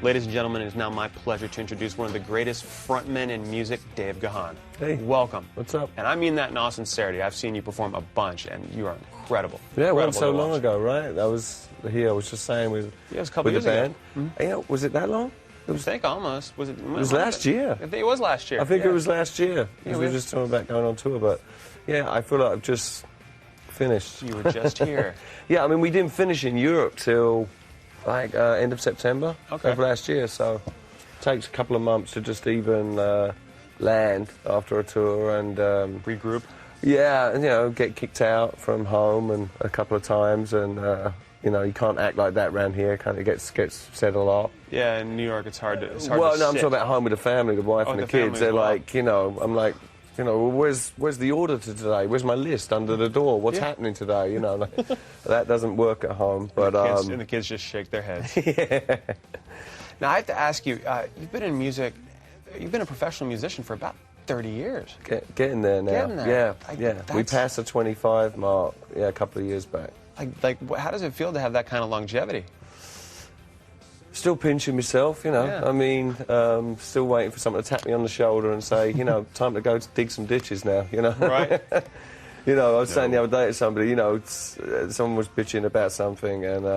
Ladies and gentlemen, it is now my pleasure to introduce one of the greatest frontmen in music, Dave Gahan. Hey. Welcome. What's up? And I mean that in all sincerity. I've seen you perform a bunch, and you are incredible. Yeah, it wasn't so Incredible to long watch. ago, right? I was just saying with, Yeah, it was a couple with years the ago. band. You know, was it that long? I think almost. Was it? It was last year. I think it was last year. I think yeah. it was last year. Yeah, we were just talking about going on tour, but yeah, I feel like I've just finished. You were just here. Yeah, I mean, we didn't finish in Europe till like end of September of last year, so it takes a couple of months to just even land after a tour and regroup. Yeah, and, you know, get kicked out from home and a couple of times, and you know, you can't act like that around here. Kind of gets said a lot. Yeah, in New York, it's hard to. Well, to no, I'm sit. talking about home with the family, the wife and the kids. They're like, you know, I'm like, you know, well, where's the order to today? Where's my list under the door? What's happening today? You know, like, that doesn't work at home. But and the kids just shake their heads. Yeah. Now I have to ask you, you've been in music. You've been a professional musician for about 30 years. Getting there now. Getting there. Yeah. We passed the 25 mark. Yeah, a couple of years back. How does it feel to have that kind of longevity? Still pinching myself, you know. Yeah. I mean, still waiting for someone to tap me on the shoulder and say, you know, time to go dig some ditches now, you know. Right. You know, I was saying the other day to somebody, you know, someone was bitching about something, and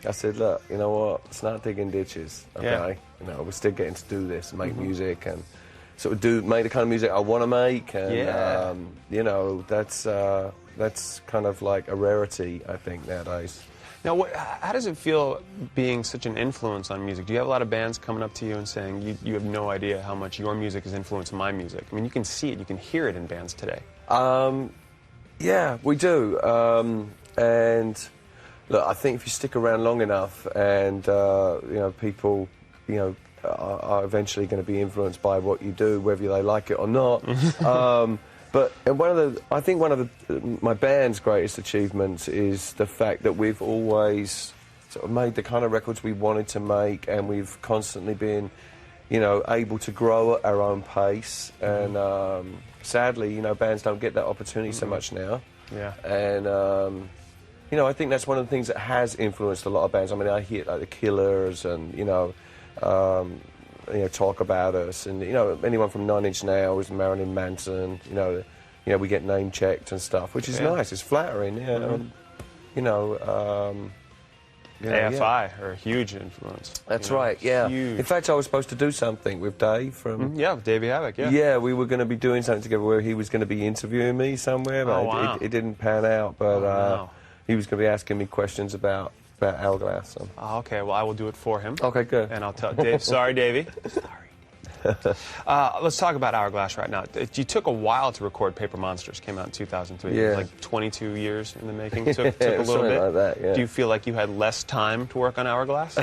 I said, look, you know what, start digging ditches, okay? Yeah. You know, we're still getting to do this, make music, and sort of make the kind of music I want to make, and, you know, that's kind of like a rarity, I think, nowadays. Now, how does it feel being such an influence on music? Do you have a lot of bands coming up to you and saying you have no idea how much your music has influenced my music? I mean, you can see it, you can hear it in bands today. Yeah, we do. And look, I think if you stick around long enough, and you know, people, you know, are eventually going to be influenced by what you do, whether they like it or not. But I think one of my band's greatest achievements is the fact that we've always sort of made the kind of records we wanted to make, and we've constantly been, you know, able to grow at our own pace. And sadly, you know, bands don't get that opportunity so much now. Yeah. And you know, I think that's one of the things that has influenced a lot of bands. I mean, I hear like the Killers, and you know, talk about us, and you know, anyone from 9 Inch Nails, Marilyn Manson. You know, we get name checked and stuff, which is nice. It's flattering. Yeah. You know. AFI are a huge influence. That's right, yeah. Huge. In fact, I was supposed to do something with Dave from... Yeah, with Davey Havoc, yeah. Yeah, we were going to be doing something together where he was going to be interviewing me somewhere, but it didn't pan out. But he was going to be asking me questions about Hourglass. So. Oh, okay, well, I will do it for him. Okay, good. And I'll tell Dave, sorry, Davey. Sorry. Let's talk about Hourglass right now. You took a while to record Paper Monsters. Came out in 2003. Yeah. It was like 22 years in the making. Took a little bit. Like that, yeah. Do you feel like you had less time to work on Hourglass?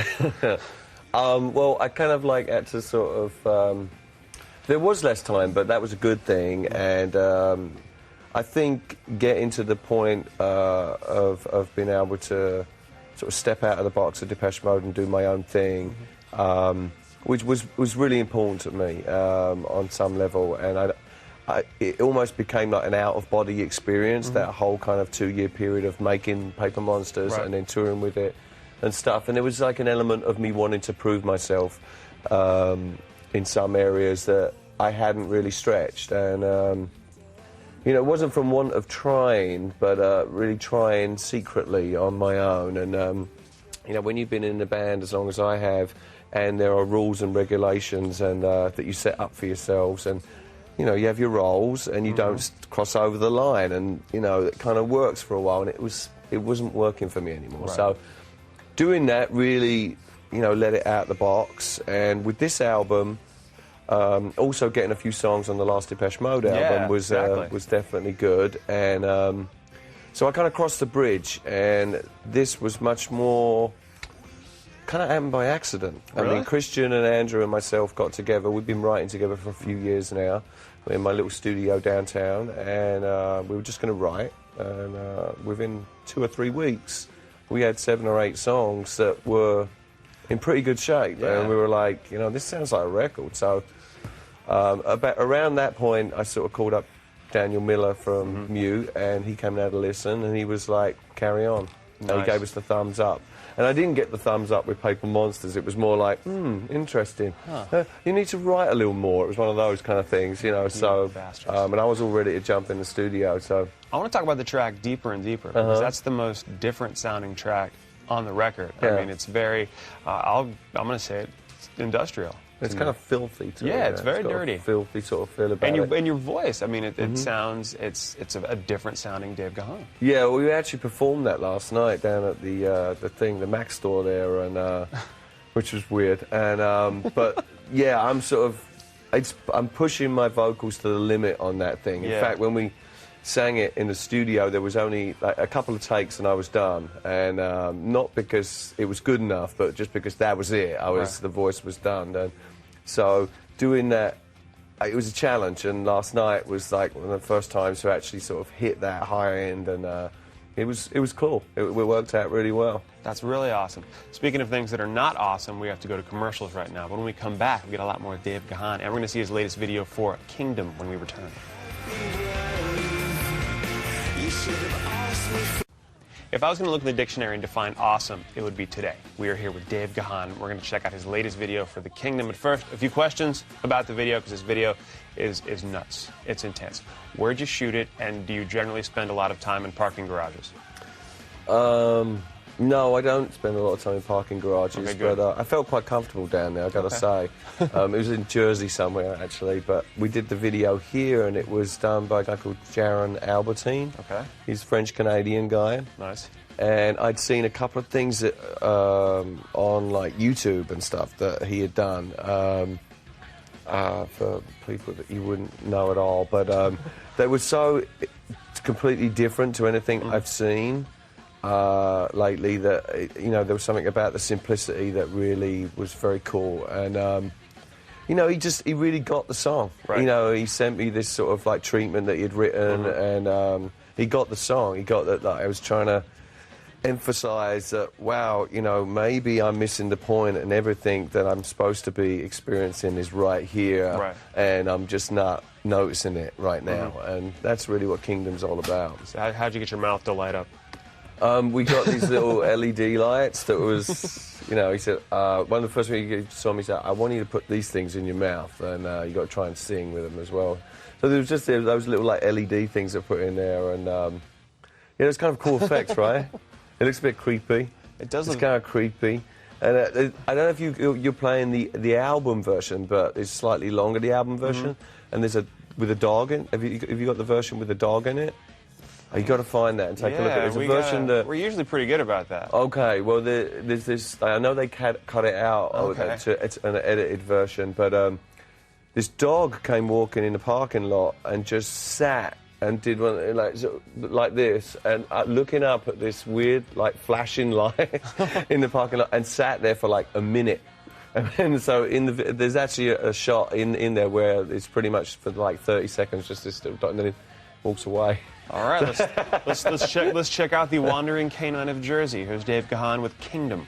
Well, I kind of like had to sort of... there was less time, but that was a good thing. And I think getting to the point of being able to sort of step out of the box of Depeche Mode and do my own thing, which was really important to me on some level, and it almost became like an out-of-body experience, that whole kind of 2-year period of making Paper Monsters and then touring with it and stuff, and there was like an element of me wanting to prove myself in some areas that I hadn't really stretched, and you know, it wasn't from want of trying, but really trying secretly on my own, and you know, when you've been in a band as long as I have, and there are rules and regulations and that you set up for yourselves, and you know, you have your roles and you don't cross over the line, and you know, it kind of works for a while, and it wasn't working for me anymore. So doing that really, you know, let it out the box. And with this album, also getting a few songs on the last Depeche Mode album was definitely good, and so I kind of crossed the bridge, and this was much more kind of happened by accident. Really? I mean, Christian and Andrew and myself got together. We've been writing together for a few years now. We're in my little studio downtown, and we were just going to write. And within 2 or 3 weeks, we had 7 or 8 songs that were in pretty good shape. Yeah. And we were like, you know, this sounds like a record. So around that point, I sort of called up Daniel Miller from Mute, and he came down to listen, and he was like, carry on. And he Nice. gave us the thumbs up. And I didn't get the thumbs up with Paper Monsters. It was more like, interesting. You need to write a little more. It was one of those kind of things, you know. So, bastards. and I was all ready to jump in the studio. So, I want to talk about the track Deeper and Deeper, because that's the most different sounding track on the record. I Yeah. mean, it's very, I'm going to say it, it's industrial. it's kind of filthy too. Yeah, it's very got a dirty. filthy sort of feel about And it. your voice, I mean, it sounds, it's a different sounding Dave Gahan. Yeah, well, we actually performed that last night down at the Mac store there, and which was weird. And but yeah, I'm pushing my vocals to the limit on that thing. In Yeah. fact, when we sang it in the studio, there was only like, a couple of takes and I was done. And not because it was good enough, but just because that was it. The voice was done. And so doing that, it was a challenge. And last night was like one of the first times to actually sort of hit that high end, and it was cool. It worked out really well. That's really awesome. Speaking of things that are not awesome, we have to go to commercials right now. But when we come back, we get a lot more of Dave Gahan, and we're going to see his latest video for Kingdom when we return. If I was going to look in the dictionary and define awesome, it would be today. We are here with Dave Gahan. We're going to check out his latest video for the Kingdom. But first, a few questions about the video, because this video is nuts. It's intense. Where'd you shoot it, and do you generally spend a lot of time in parking garages? No, I don't spend a lot of time in parking garages, Okay, good. but I felt quite comfortable down there, I've got to say. It was in Jersey somewhere, actually, but we did the video here, and it was done by a guy called Jaron Albertine. Okay. He's a French-Canadian guy. Nice. And I'd seen a couple of things that, on, like, YouTube and stuff that he had done for people that you wouldn't know at all. But they were so completely different to anything I've seen lately that, you know, there was something about the simplicity that really was very cool. And, you know, he really got the song. Right. You know, he sent me this sort of, like, treatment that he'd written, and he got the song. He got that I was trying to emphasize that, wow, you know, maybe I'm missing the point, and everything that I'm supposed to be experiencing is right here, Right. and I'm just not noticing it right now. And that's really what Kingdom's all about. So how'd you get your mouth to light up? We got these little LED lights that was, you know, he said, one of the first things he saw me, he said, I want you to put these things in your mouth, and you got to try and sing with them as well. So there was just those little, like, LED things that put in there, and yeah, it's kind of cool effects, right? It looks a bit creepy. It does It's look kind of creepy. And I don't know if you're playing the album version, but it's slightly longer, the album version. And there's with a dog in. Have you got the version with a dog in it? Oh, you got to find that and take a look at it. There's a version that. We're usually pretty good about that. Okay, well, there's this. I know they cut it out. Okay. It's an edited version, but this dog came walking in the parking lot and just sat and did one like this, and looking up at this weird, like, flashing light in the parking lot, and sat there for like a minute. And so there's actually a shot in there where it's pretty much for like 30 seconds, just this little dot, and then it walks away. All right, let's check out the Wandering Canine of Jersey. Here's Dave Gahan with Kingdom.